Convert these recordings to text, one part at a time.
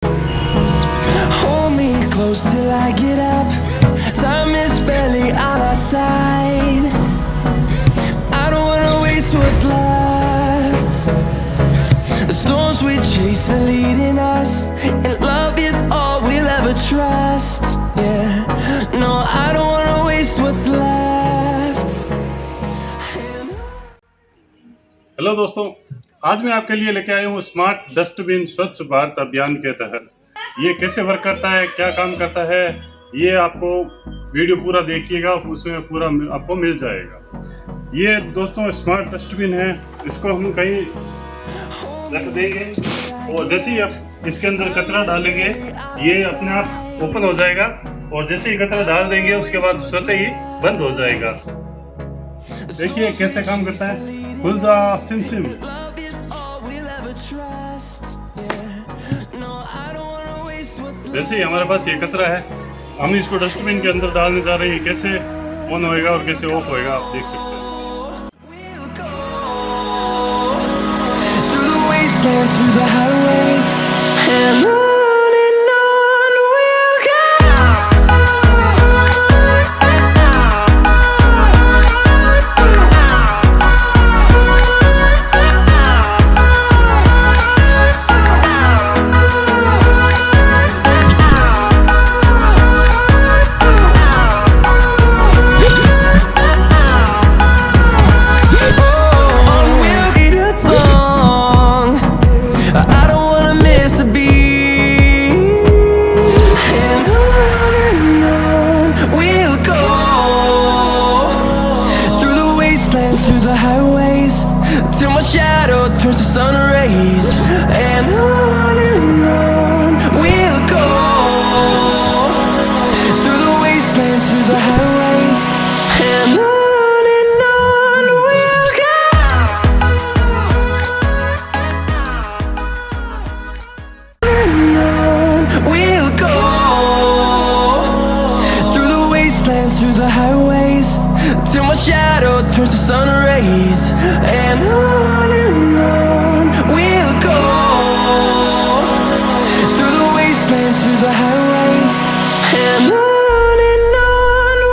Hold me close till I get up. Time is barely on our side. I don't wanna waste what's left. The storms we chase are leading us, and love is all we'll ever trust. Yeah, no, I don't wanna waste what's left. Hello दोस्तों, आज मैं आपके लिए लेके आया हूँ smart dustbin स्वच्छ भारत अभियान के तहत। ये कैसे वर्क करता है, क्या काम करता है, ये आपको वीडियो पूरा देखिएगा, उसमें पूरा आपको मिल जाएगा। ये दोस्तों स्मार्ट डस्टबिन है, इसको हम कहीं रख देंगे और जैसे ही आप इसके अंदर कचरा डालेंगे ये अपने आप ओपन हो जाएगा और जैसे ही कचरा डाल देंगे उसके बाद स्वतः ही बंद हो जाएगा। देखिए कैसे काम करता है। खुल जा सिम सिम। जैसे ही हमारे पास ये कचरा है, हम इसको डस्टबिन के अंदर डालने जा रहे हैं। कैसे ऑन होएगा और कैसे ऑफ होएगा आप देख सकते हैं। Shadow turns to sun rays, and on we'll go through the wastelands, through the highways, and on we'll go. And on we'll go through the wastelands, through the highways, till my shadow turns to sun rays, and on we'll go through the wastelands, through the highways, and on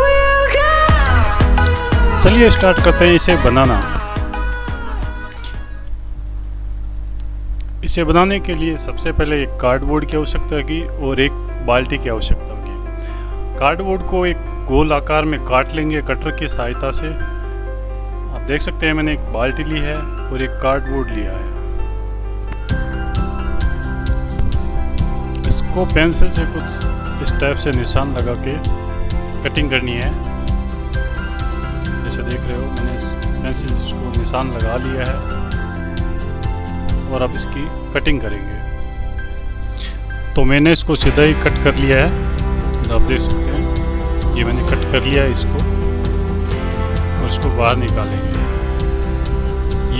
we'll go. चलिए start करते हैं इसे बनाना। इसे बनाने के लिए सबसे पहले एक कार्डबोर्ड की आवश्यकता होगी और एक बाल्टी की आवश्यकता होगी। कार्डबोर्ड को एक गोल आकार में काट लेंगे कटर की सहायता से। आप देख सकते हैं मैंने एक बाल्टी ली है और एक कार्डबोर्ड लिया है। इसको पेंसिल से कुछ इस टाइप से निशान लगा के कटिंग करनी है। जैसे देख रहे हो मैंने पेंसिल इसको निशान लगा लिया है और अब इसकी कटिंग करेंगे। तो मैंने इसको सीधा ही कट कर लिया है, आप देख सकते हैं ये मैंने कट कर लिया है इसको, और इसको बाहर निकालेंगे।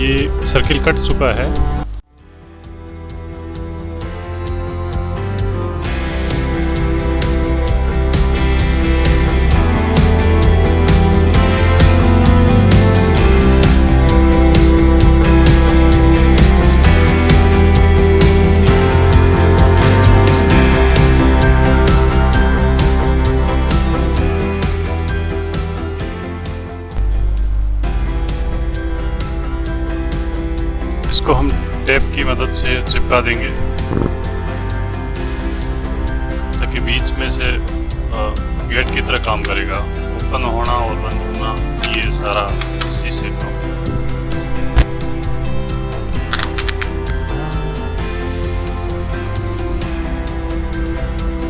ये सर्किल कट चुका है। इसको हम टेप की मदद से चिपका देंगे ताकि बीच में से गेट की तरह काम करेगा। ओपन होना और बंद होना ये सारा इसी से काम।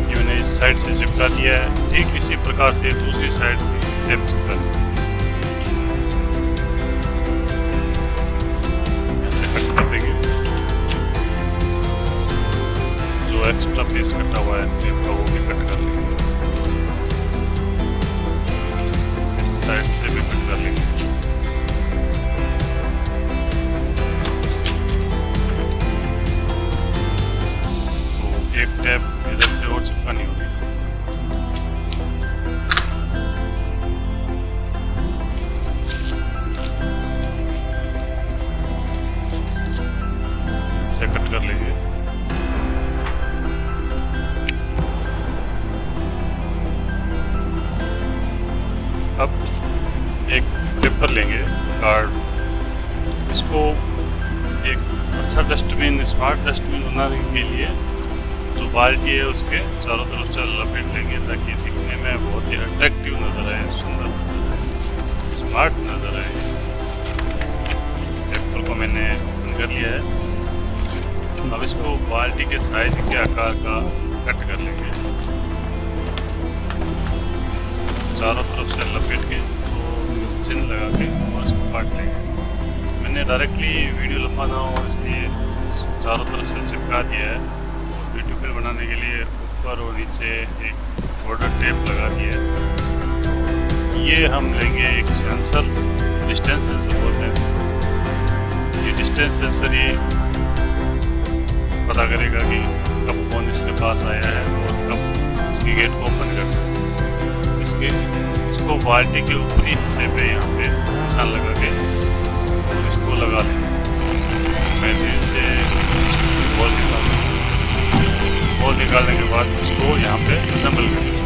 ये मैंने इस साइड से चिपका दिया है। ठीक इसी प्रकार से दूसरी साइड टेप चिपका दिया। एक्स्ट्रा पीस कटा हुआ है टेप का वो भी कट कर लेंगे। इस साइड से भी कट कर लेंगे। तो एक टेप इधर से और चिपकानी होगी। इसे कट कर लेंगे। कार्ड। इसको एक अच्छा डस्टबिन, स्मार्ट डस्टबिन बनाने के लिए जो बाल्टी है उसके चारों तरफ से लपेट लेंगे ताकि दिखने में बहुत ही अट्रैक्टिव नज़र आए, सुंदर नजर आए, स्मार्ट नज़र आए। पेपर को मैंने ओपन कर लिया है। अब इसको बाल्टी के साइज के आकार का कट कर लेंगे, चारों तरफ से लपेट के तो चिन्ह लगा के और इसको काट लेंगे। मैंने डायरेक्टली वीडियो लंबा ना हो इसलिए चारों तरफ से चिपका दिया है। ब्यूटीफुल बनाने के लिए ऊपर और नीचे एक बॉर्डर टेप लगा दिया है। ये हम लेंगे एक सेंसर, डिस्टेंस सेंसर बोलते हैं। ये डिस्टेंस सेंसर ये पता करेगा कि कब कौन इसके पास आया है और कब इसकी गेट को ओपन करना है। इसको बाल्टी के ऊपरी हिस्से पे यहाँ पे निशान लगा के और इसको लगा लेंगे। मैं धीरे से बॉल निकालने के बाद इसको यहाँ पे असेंबल कर लेंगे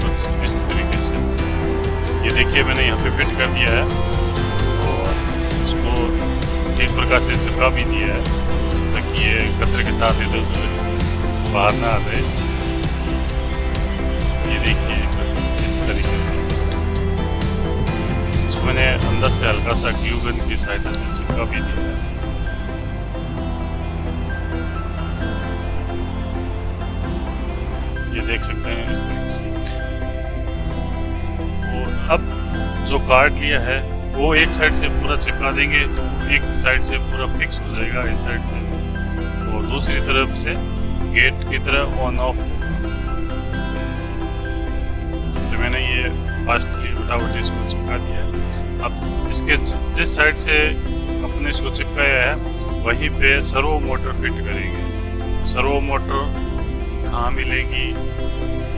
कुछ इस तरीके से। ये देखिए मैंने यहाँ पे फिट कर दिया है और इसको ठीक प्रकार से चिपका भी दिया है ताकि ये कचरे के साथ इधर उधर बाहर ना आ जाए। ये देखिए बस इस तरीके से इसको मैंने अंदर से हल्का सा ग्लू गन की सहायता से चिपका भी दिया है। ये देख सकते हैं इस तरीके से। और अब जो कार्ड लिया है वो एक साइड से पूरा चिपका देंगे तो एक साइड से पूरा फिक्स हो जाएगा इस साइड से, और दूसरी तरफ से गेट की तरह ऑन ऑफ। तो मैंने ये फास्टली फटाफट इसको चिपका दिया है। अब इसके जिस साइड से अपने इसको चिपकाया है वहीं पे सर्वो मोटर फिट करेंगे। सर्वो मोटर कहाँ मिलेगी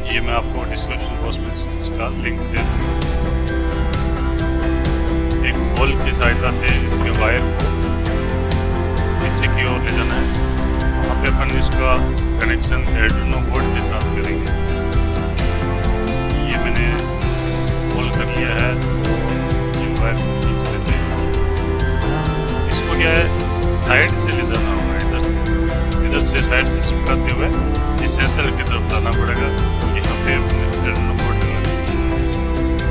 ये मैं आपको डिस्क्रिप्शन बॉक्स में इसका लिंक दे दूँगा। एक होल की सहायता से इसके वायर को नीचे की ओर ले जाना है। वहाँ पे अपन इसका कनेक्शन आर्डुइनो बोर्ड के साथ करेंगे। ये मैंने होल कर लिया है और ये वायर खींच लेते हैं। इसको क्या है साइड से ले जाना होगा, इधर से साइड से चिपकाते हुए इस सेंसर की तरफ लाना पड़ेगा। यहाँ पे आर्डुइनो बोर्ड है,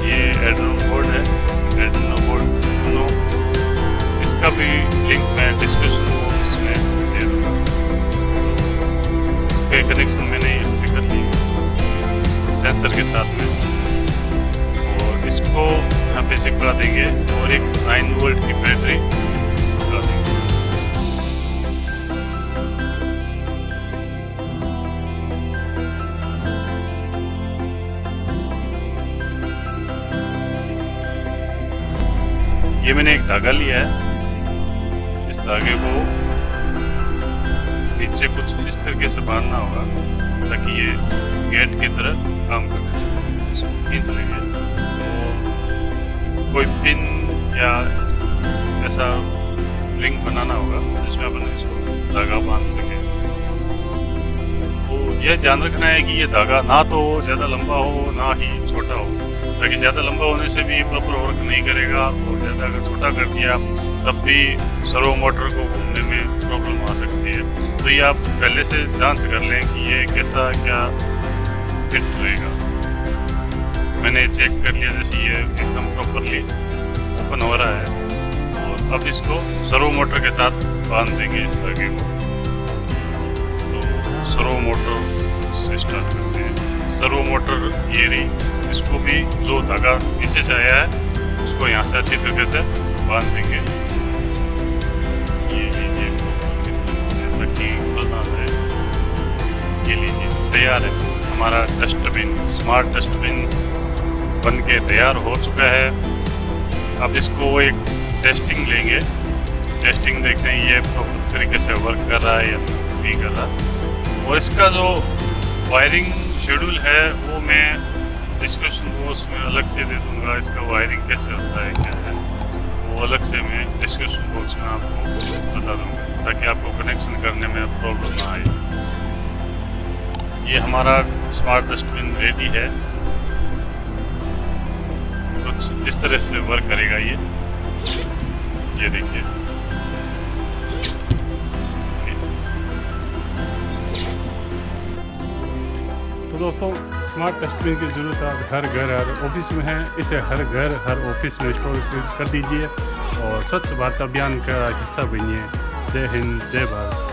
ये आर्डुइनो बोर्ड है, आर्डुइनो बोर्ड दोनों, इसका भी लिंक मैं डिस्क्रिप्शन बॉक्स में दे दूँगा। इसके कनेक्शन मैंने यहाँ पे कर ली सेंसर के साथ में, और इसको यहाँ पे चिपका देंगे और एक 9 वोल्ट की बैटरी चिपका देंगे। ये मैंने एक धागा लिया है, इस धागे को नीचे कुछ इस तरीके से बांधना होगा ताकि ये गेट की तरह काम करे। इसको खींच लेंगे और कोई पिन या ऐसा रिंग बनाना होगा जिसमें अपन इसको धागा बांध सके। तो यह ध्यान रखना है कि ये धागा ना तो ज़्यादा लंबा हो ना ही छोटा हो, ताकि ज़्यादा लंबा होने से भी प्रॉपर वर्क नहीं करेगा और ज़्यादा अगर छोटा कर दिया तब भी सर्वो मोटर को घूमने में प्रॉब्लम आ सकती है। तो ये आप पहले से जांच कर लें कि ये कैसा क्या फिट रहेगा। मैंने चेक कर लिया, जैसे ये एकदम प्रॉपरली ओपन हो रहा है, और अब इसको सर्वो मोटर के साथ बांध देंगे इस धागे को। तो सर्वो मोटर से स्टार्ट करते हैं। सर्वो मोटर ये रही, इसको भी जो धागा नीचे से आया है उसको यहाँ से अच्छी तरीके से बांध देंगे। ये लीजिए ताकि खुल ना जाए। ये लीजिए तैयार है हमारा डस्टबिन, स्मार्ट डस्टबिन बन के तैयार हो चुका है। अब इसको एक टेस्टिंग लेंगे, टेस्टिंग देखते हैं ये प्रॉपर तरीके से वर्क कर रहा है या नहीं कर रहा। और इसका जो वायरिंग शेड्यूल है वो मैं डिस्क्रिप्शन बॉक्स में अलग से दे दूंगा। इसका वायरिंग कैसे होता है क्या है वो अलग से मैं डिस्क्रिप्शन बॉक्स में आपको बता दूंगा ताकि आपको कनेक्शन करने में प्रॉब्लम ना आए। ये हमारा स्मार्ट डस्टबिन रेडी है। तो कुछ इस तरह से वर्क करेगा ये देखिए। तो दोस्तों स्मार्ट डस्टबिन की ज़रूरत आप हर घर हर ऑफिस में है, इसे हर घर हर ऑफिस में इंस्टॉल कर दीजिए और स्वच्छ भारत अभियान का हिस्सा बनिए। जय हिंद, जय भारत।